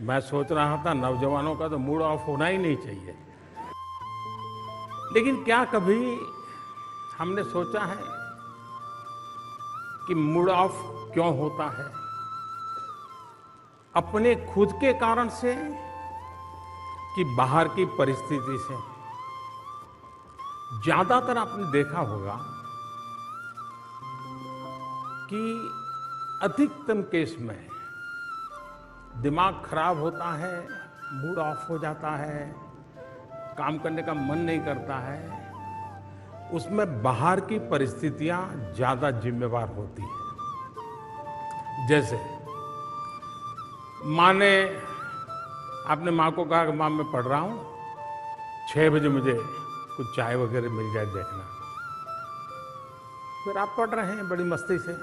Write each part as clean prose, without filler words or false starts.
मैं सोच रहा था नौजवानों का तो मूड ऑफ होना ही नहीं चाहिए, लेकिन क्या कभी हमने सोचा है कि मूड ऑफ क्यों होता है? अपने खुद के कारण से कि बाहर की परिस्थिति से? ज्यादातर आपने देखा होगा कि अधिकतम केस में दिमाग खराब होता है, मूड ऑफ हो जाता है, काम करने का मन नहीं करता है, उसमें बाहर की परिस्थितियां ज्यादा जिम्मेवार होती हैं। जैसे माँ ने, आपने माँ को कहा कि माँ मैं पढ़ रहा हूं, 6 बजे मुझे कुछ चाय वगैरह मिल जाए देखना। फिर आप पढ़ रहे हैं बड़ी मस्ती से,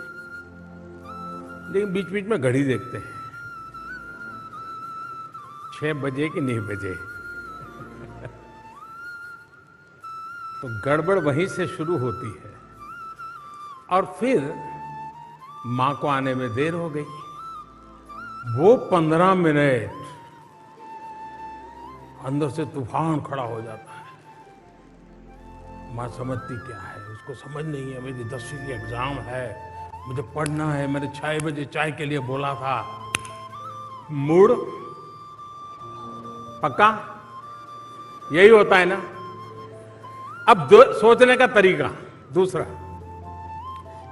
लेकिन बीच बीच में घड़ी देखते हैं, 6 बजे कि नहीं बजे। तो गड़बड़ वहीं से शुरू होती है और फिर मां को आने में देर हो गई। वो 15 मिनट अंदर से तूफान खड़ा हो जाता है। मां समझती क्या है, उसको समझ नहीं है, मेरी 10वीं की एग्जाम है, मुझे पढ़ना है, मैंने 6 बजे चाय के लिए बोला था। मूड पक्का यही होता है ना। अब सोचने का तरीका दूसरा,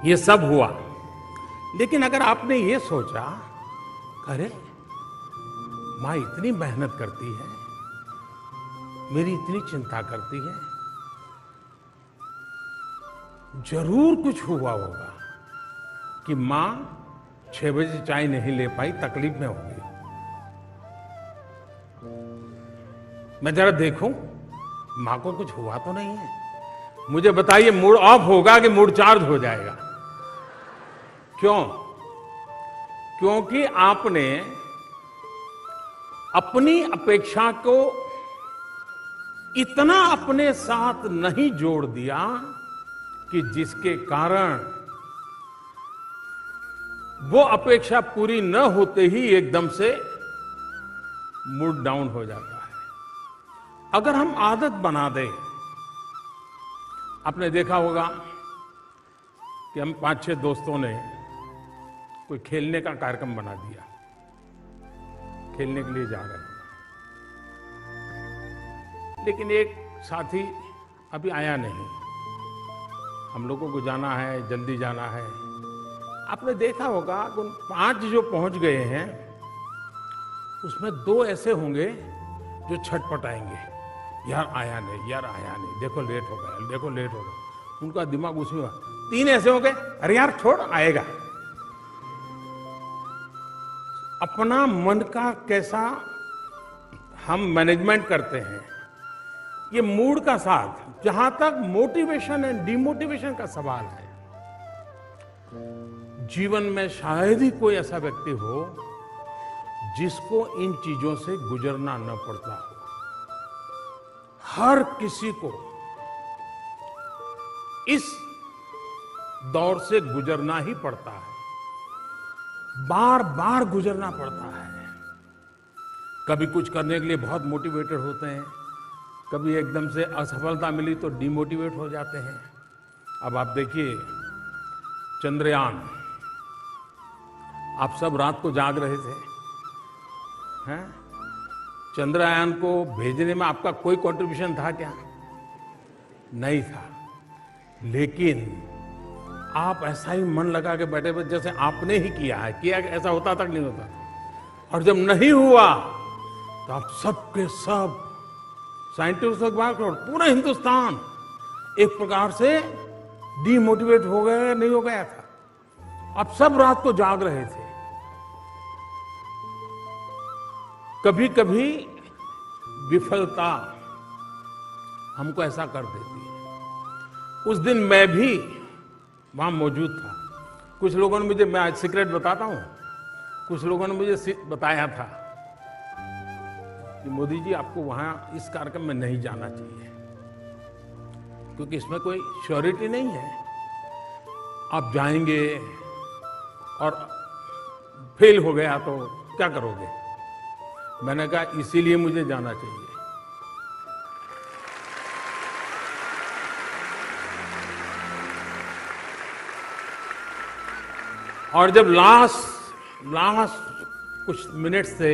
ये सब हुआ, लेकिन अगर आपने ये सोचा, अरे मां इतनी मेहनत करती है, मेरी इतनी चिंता करती है, जरूर कुछ हुआ होगा कि मां 6 बजे चाय नहीं ले पाई, तकलीफ में होगी। मैं जरा देखूं मां को कुछ हुआ तो नहीं है, मुझे बताइए मूड ऑफ होगा कि मूड चार्ज हो जाएगा? क्यों? क्योंकि आपने अपनी अपेक्षा को इतना अपने साथ नहीं जोड़ दिया कि जिसके कारण वो अपेक्षा पूरी न होते ही एकदम से मूड डाउन हो जाता है। अगर हम आदत बना दें, आपने देखा होगा कि हम 5-6 दोस्तों ने कोई खेलने का कार्यक्रम बना दिया, खेलने के लिए जा रहे हैं, लेकिन एक साथी अभी आया नहीं, हम लोगों को जाना है, जल्दी जाना है। आपने देखा होगा कि उन 5 जो पहुंच गए हैं उसमें 2 ऐसे होंगे जो छटपटाएंगे, यार आया नहीं, यार आया नहीं, देखो लेट हो गया, देखो लेट हो गया। उनका दिमाग उसमें। 3 ऐसे होंगे, अरे यार छोड़, आएगा। अपना मन का कैसा हम मैनेजमेंट करते हैं, ये मूड का साथ। जहां तक मोटिवेशन एंड डिमोटिवेशन का सवाल है, जीवन में शायद ही कोई ऐसा व्यक्ति हो जिसको इन चीजों से गुजरना न पड़ता हो। हर किसी को इस दौर से गुजरना ही पड़ता है, बार बार गुजरना पड़ता है। कभी कुछ करने के लिए बहुत मोटिवेटेड होते हैं, कभी एकदम से असफलता मिली तो डिमोटिवेट हो जाते हैं। अब आप देखिए चंद्रयान, आप सब रात को जाग रहे थे, हैं? चंद्रयान को भेजने में आपका कोई कंट्रीब्यूशन था क्या? नहीं था, लेकिन आप ऐसा ही मन लगा के बैठे हुए जैसे आपने ही किया है। किया ऐसा होता तक नहीं होता, और जब नहीं हुआ तो आप सबके सब साइंटिस्ट पूरा हिंदुस्तान एक प्रकार से डीमोटिवेट हो गया, नहीं हो गया था। आप सब रात को जाग रहे थे। कभी कभी विफलता हमको ऐसा कर देती है। उस दिन मैं भी वहां मौजूद था। कुछ लोगों ने मुझे, मैं आज सीक्रेट बताता हूं, कुछ लोगों ने मुझे बताया था कि मोदी जी आपको वहां इस कार्यक्रम में नहीं जाना चाहिए, क्योंकि इसमें कोई श्योरिटी नहीं है। आप जाएंगे और फेल हो गया तो क्या करोगे? मैंने कहा इसीलिए मुझे जाना चाहिए। और जब लास्ट कुछ मिनट से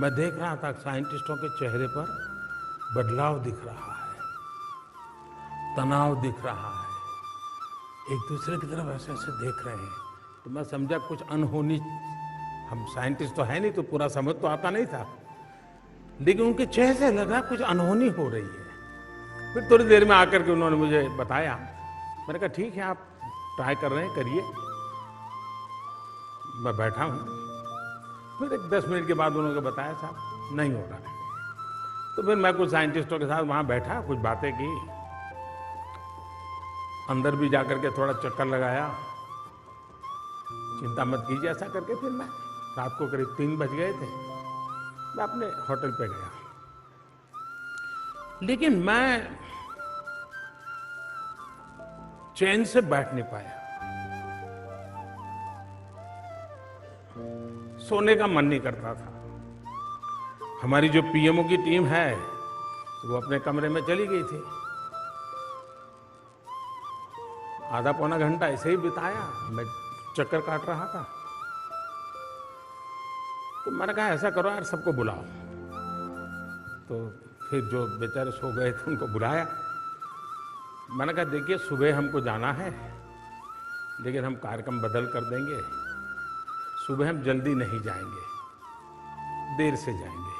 मैं देख रहा था साइंटिस्टों के चेहरे पर बदलाव दिख रहा है, तनाव दिख रहा है, एक दूसरे की तरफ ऐसे ऐसे देख रहे हैं, तो मैं समझा कुछ अनहोनी, हम साइंटिस्ट तो है नहीं तो पूरा समझ तो आता नहीं था, लेकिन उनके चेहरे से लगा कुछ अनहोनी हो रही है। फिर थोड़ी देर में आकर के उन्होंने मुझे बताया। मैंने कहा ठीक है, आप ट्राई कर रहे हैं, करिए। मैं बैठा हूँ। फिर एक 10 मिनट के बाद उन्होंने बताया साहब नहीं हो रहा है। तो फिर मैं कुछ साइंटिस्टों के साथ वहाँ बैठा, कुछ बातें की, अंदर भी जाकर के थोड़ा चक्कर लगाया, चिंता मत कीजिए ऐसा करके। फिर मैं रात को करीब 3 बज गए थे, मैं अपने होटल पे गया। लेकिन मैं चैन से बैठ नहीं पाया, सोने का मन नहीं करता था। हमारी जो पीएमओ की टीम है वो अपने कमरे में चली गई थी। आधा पौना घंटा ऐसे ही बिताया, मैं चक्कर काट रहा था। तो मैंने कहा ऐसा करो यार, सबको बुलाओ। तो फिर जो बेचारे सो गए थे उनको बुलाया। मैंने कहा देखिए सुबह हमको जाना है, लेकिन हम कार्यक्रम बदल कर देंगे। सुबह हम जल्दी नहीं जाएंगे, देर से जाएंगे।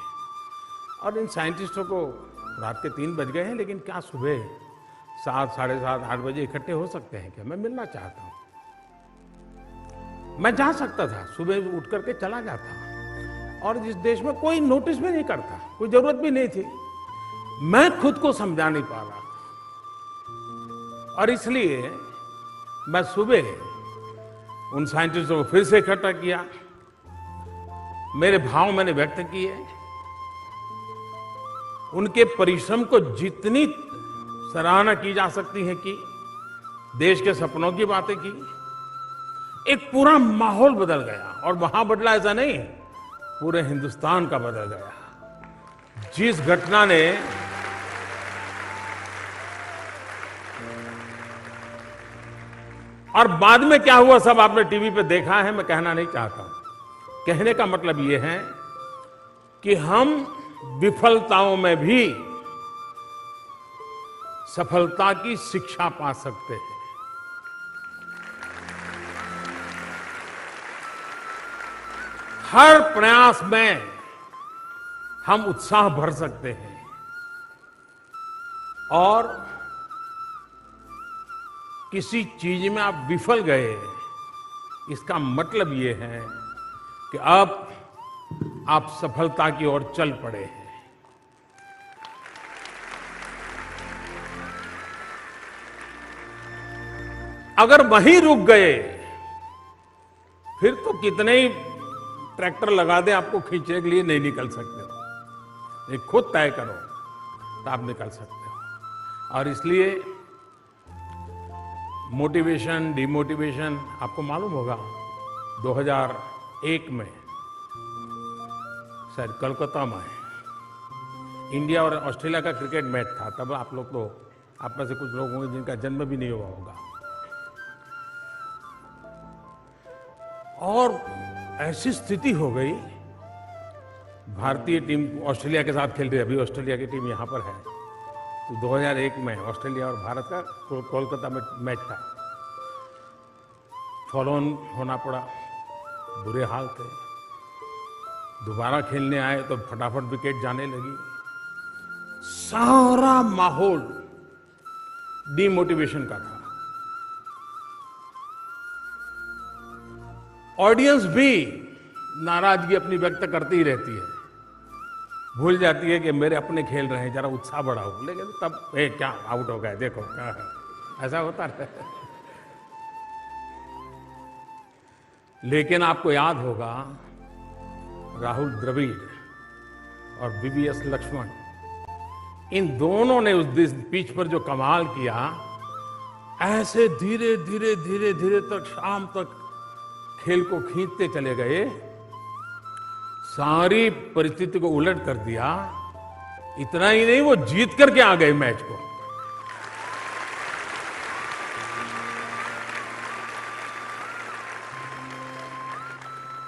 और इन साइंटिस्टों को रात के 3 बज गए हैं, लेकिन क्या सुबह 7, साढ़े 7, 8 बजे इकट्ठे हो सकते हैं क्या? मैं मिलना चाहता हूं। मैं जा सकता था, सुबह उठ करके चला जाता, और इस देश में कोई नोटिस भी नहीं करता, कोई जरूरत भी नहीं थी। मैं खुद को समझा नहीं पा रहा, और इसलिए मैं सुबह उन साइंटिस्टों को फिर से इकट्ठा किया, मेरे भाव मैंने व्यक्त किए, उनके परिश्रम को जितनी सराहना की जा सकती है की, देश के सपनों की बातें की। एक पूरा माहौल बदल गया, और वहां बदला ऐसा नहीं, पूरे हिंदुस्तान का बदल गया। जिस घटना ने और बाद में क्या हुआ सब आपने टीवी पे देखा है, मैं कहना नहीं चाहता हूं। कहने का मतलब यह है कि हम विफलताओं में भी सफलता की शिक्षा पा सकते हैं। हर प्रयास में हम उत्साह भर सकते हैं, और किसी चीज में आप विफल गए, इसका मतलब ये है कि अब आप सफलता की ओर चल पड़े हैं। अगर वहीं रुक गए, फिर तो कितने ही ट्रैक्टर लगा दे आपको खींचने के लिए, नहीं निकल सकते। एक खुद तय करो तो आप निकल सकते हो। और इसलिए मोटिवेशन, डिमोटिवेशन, आपको मालूम होगा 2001 में शायद कोलकाता में इंडिया और ऑस्ट्रेलिया का क्रिकेट मैच था। तब आप लोग तो, आप में से कुछ लोग होंगे जिनका जन्म भी नहीं हुआ होगा। और ऐसी स्थिति हो गई, भारतीय टीम ऑस्ट्रेलिया के साथ खेल रही है, अभी ऑस्ट्रेलिया की टीम यहां पर है। तो 2001 में ऑस्ट्रेलिया और भारत का कोलकाता में मैच था। फॉलो ऑन होना पड़ा, बुरे हाल थे। दोबारा खेलने आए तो फटाफट विकेट जाने लगी। सारा माहौल डिमोटिवेशन का था। ऑडियंस भी नाराजगी अपनी व्यक्त करती ही रहती है, भूल जाती है कि मेरे अपने खेल रहे हैं, जरा उत्साह बढ़ाओ। लेकिन तब क्या आउट हो गए, देखो क्या है, ऐसा होता है। लेकिन आपको याद होगा राहुल द्रविड़ और वीवीएस लक्ष्मण, इन दोनों ने उस पिच पर जो कमाल किया, ऐसे धीरे धीरे धीरे धीरे तक शाम तक खेल को खींचते चले गए। सारी परिस्थिति को उलट कर दिया। इतना ही नहीं, वो जीत करके आ गए मैच को।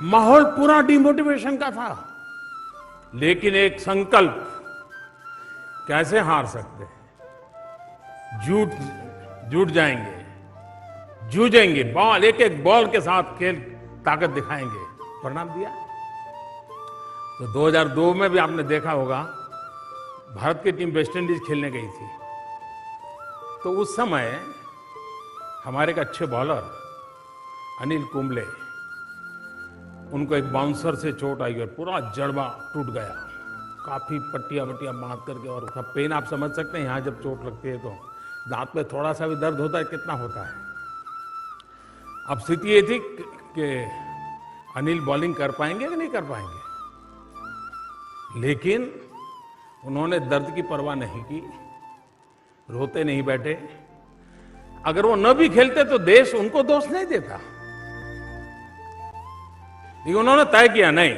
माहौल पूरा डिमोटिवेशन का था, लेकिन एक संकल्प, कैसे हार सकते हैं, जुट जाएंगे, जूझेंगे, बॉल एक एक बॉल के साथ खेल ताकत दिखाएंगे, परिणाम दिया। तो 2002 में भी आपने देखा होगा, भारत की टीम वेस्ट इंडीज खेलने गई थी, तो उस समय हमारे एक अच्छे बॉलर अनिल कुंबले, उनको एक बाउंसर से चोट आई और पूरा जड़बा टूट गया, काफी पट्टियां बांध करके, और उसका पेन आप समझ सकते हैं। यहाँ जब चोट लगती है तो दांत में थोड़ा सा भी दर्द होता है, कितना होता है। अब स्थिति ये थी कि अनिल बॉलिंग कर पाएंगे कि नहीं कर पाएंगे, लेकिन उन्होंने दर्द की परवाह नहीं की, रोते नहीं बैठे। अगर वो न भी खेलते तो देश उनको दोष नहीं देता, लेकिन उन्होंने तय किया, नहीं,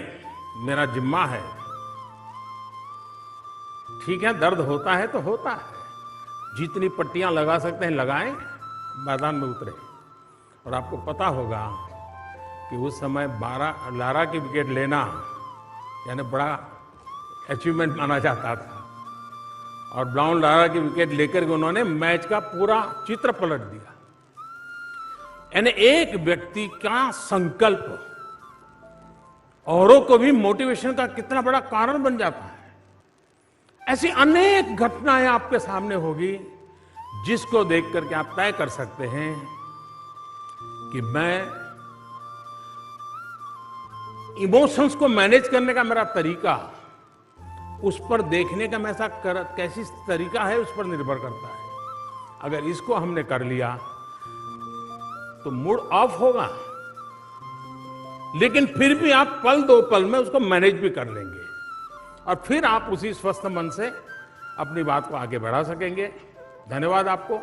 मेरा जिम्मा है, ठीक है, दर्द होता है तो होता है, जितनी पट्टियां लगा सकते हैं लगाएं, मैदान में उतरे। और आपको पता होगा कि उस समय 12 लारा की विकेट लेना यानी बड़ा अचीवमेंट माना जाता था, और ब्राउन लारा की विकेट लेकर के उन्होंने मैच का पूरा चित्र पलट दिया। यानी एक व्यक्ति का संकल्प औरों को भी मोटिवेशन का कितना बड़ा कारण बन जाता है। ऐसी अनेक घटनाएं आपके सामने होगी, जिसको देख करके आप तय कर सकते हैं कि मैं इमोशंस को मैनेज करने का मेरा तरीका, उस पर देखने का मैं कैसी तरीका है, उस पर निर्भर करता है। अगर इसको हमने कर लिया तो मूड ऑफ होगा, लेकिन फिर भी आप पल दो पल में उसको मैनेज भी कर लेंगे, और फिर आप उसी स्वस्थ मन से अपनी बात को आगे बढ़ा सकेंगे। धन्यवाद आपको।